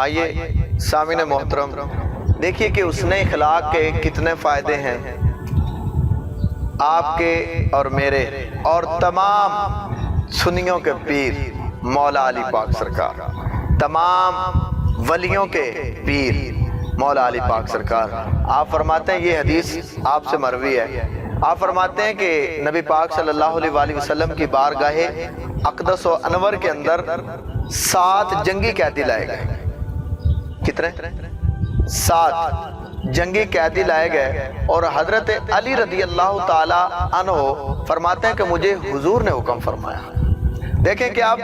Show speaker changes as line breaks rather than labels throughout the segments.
آئیے سامعین محترم دیکھیے کہ حسن اخلاق کے کتنے فائدے ہیں آپ کے اور میرے اور تمام سنیوں کے پیر مولا علی پاک سرکار، تمام ولیوں کے پیر مولا علی پاک سرکار۔ آپ فرماتے ہیں، یہ حدیث آپ سے مروی ہے، آپ فرماتے ہیں کہ نبی پاک صلی اللہ علیہ وآلہ وسلم کی بارگاہ اقدس و انور کے اندر 7 جنگی قیدی لائے گئے۔ کتنے؟ 7 جنگی قیدی لائے گئے، اور حضرت علی رضی اللہ تعالی عنہ فرماتے ہیں کہ مجھے حضور نے حکم فرمایا۔ دیکھیں کہ آپ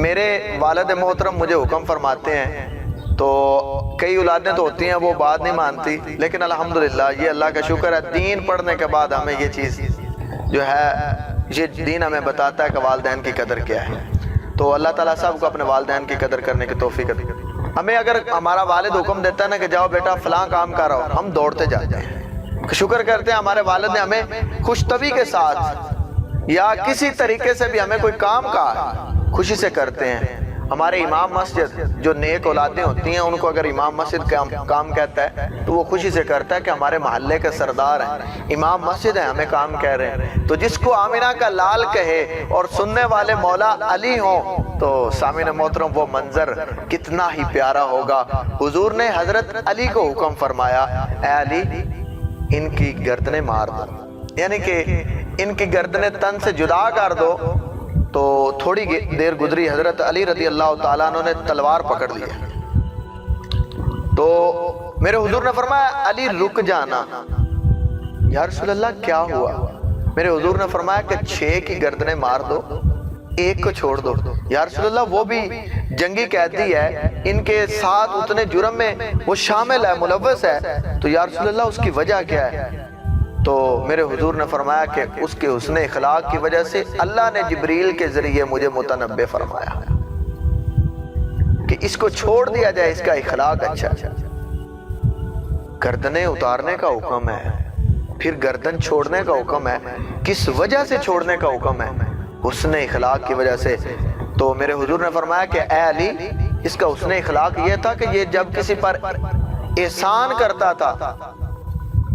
میرے والد محترم مجھے حکم فرماتے ہیں، تو کئی اولادیں تو ہوتی ہیں وہ بات نہیں مانتی، لیکن الحمدللہ یہ اللہ کا شکر ہے، دین پڑھنے کے بعد ہمیں یہ چیز جو ہے، یہ دین ہمیں بتاتا ہے کہ والدین کی قدر کیا ہے۔ تو اللہ تعالیٰ سب کو اپنے والدین کی قدر کرنے کی توفیق دے۔ ہمیں اگر ہمارا والد حکم دیتا ہے نا کہ جاؤ بیٹا فلاں کام کرو، ہم دوڑتے جاتے ہیں، شکر کرتے ہیں ہمارے والد نے ہمیں خوش طبعی کے ساتھ یا کسی طریقے سے بھی ہمیں کوئی کام کہا خوشی سے کرتے ہیں۔ ہمارے امام مسجد جو نیک اولادیں ہوتی ہیں، ان کو اگر امام مسجد کام کہتا ہے تو وہ خوشی سے کرتا ہے کہ ہمارے محلے کے سردار ہیں، امام مسجد ہیں، ہمیں کام کہہ رہے ہیں۔ تو جس کو آمینہ کا لال کہے اور سننے والے مولا علی ہوں تو سامعین محترم وہ منظر کتنا ہی پیارا ہوگا۔ حضور نے حضرت علی کو حکم فرمایا، اے علی ان کی گردنیں مار دو، یعنی کہ ان کی گردنیں تن سے جدا کر دو۔ تو تھوڑی دیر گزری، حضرت علی رضی اللہ تعالیٰ عنہ نے تلوار پکڑ لی، تو میرے حضور نے فرمایا علی رک جانا۔ یا رسول اللہ کیا ہوا؟ میرے حضور نے فرمایا کہ 6 کی گردنیں مار دو، 1 کو چھوڑ دو۔ یا رسول اللہ وہ بھی جنگی قیدی ہے، ان کے ساتھ اتنے جرم میں وہ شامل ہے، ملوث ہے، تو یا رسول اللہ اس کی وجہ کیا ہے؟ تو میرے حضور نے فرمایا کہ اس کے حسن اخلاق کی وجہ سے اللہ نے جبریل کے ذریعے مجھے متنبع فرمایا کہ اس کو چھوڑ دیا جائے، اس کا اخلاق اچھا۔ گردنیں اتارنے کا حکم ہے، پھر گردن چھوڑنے کا حکم ہے، کس وجہ سے چھوڑنے کا حکم ہے؟ حسن اخلاق کی وجہ سے۔ تو میرے حضور نے فرمایا کہ اے علی اس کا حسن اخلاق یہ تھا کہ یہ جب کسی پر احسان کرتا تھا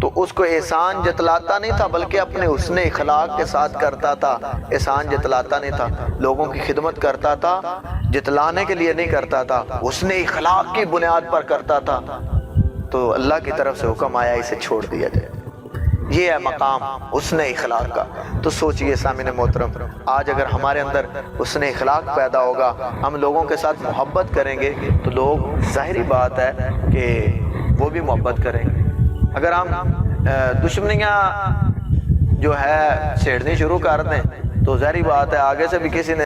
تو اس کو احسان جتلاتا نہیں تھا، بلکہ اپنے حسن اخلاق کے ساتھ کرتا تھا۔ احسان جتلاتا نہیں تھا، لوگوں کی خدمت کرتا تھا، جتلانے کے لیے نہیں کرتا تھا، حسن اخلاق کی بنیاد پر کرتا تھا۔ تو اللہ کی طرف سے حکم آیا اسے چھوڑ دیا جائے۔ یہ ہے مقام حسن اخلاق کا۔ تو سوچئے سامعین محترم، آج اگر ہمارے اندر حسن اخلاق پیدا ہوگا، ہم لوگوں کے ساتھ محبت کریں گے، تو لوگ ظاہری بات ہے کہ وہ بھی محبت کریں گے۔ اگر ہم دشمنیاں جو ہے چھیڑنی شروع کر دیں تو ظاہری بات ہے آگے سے بھی کسی نے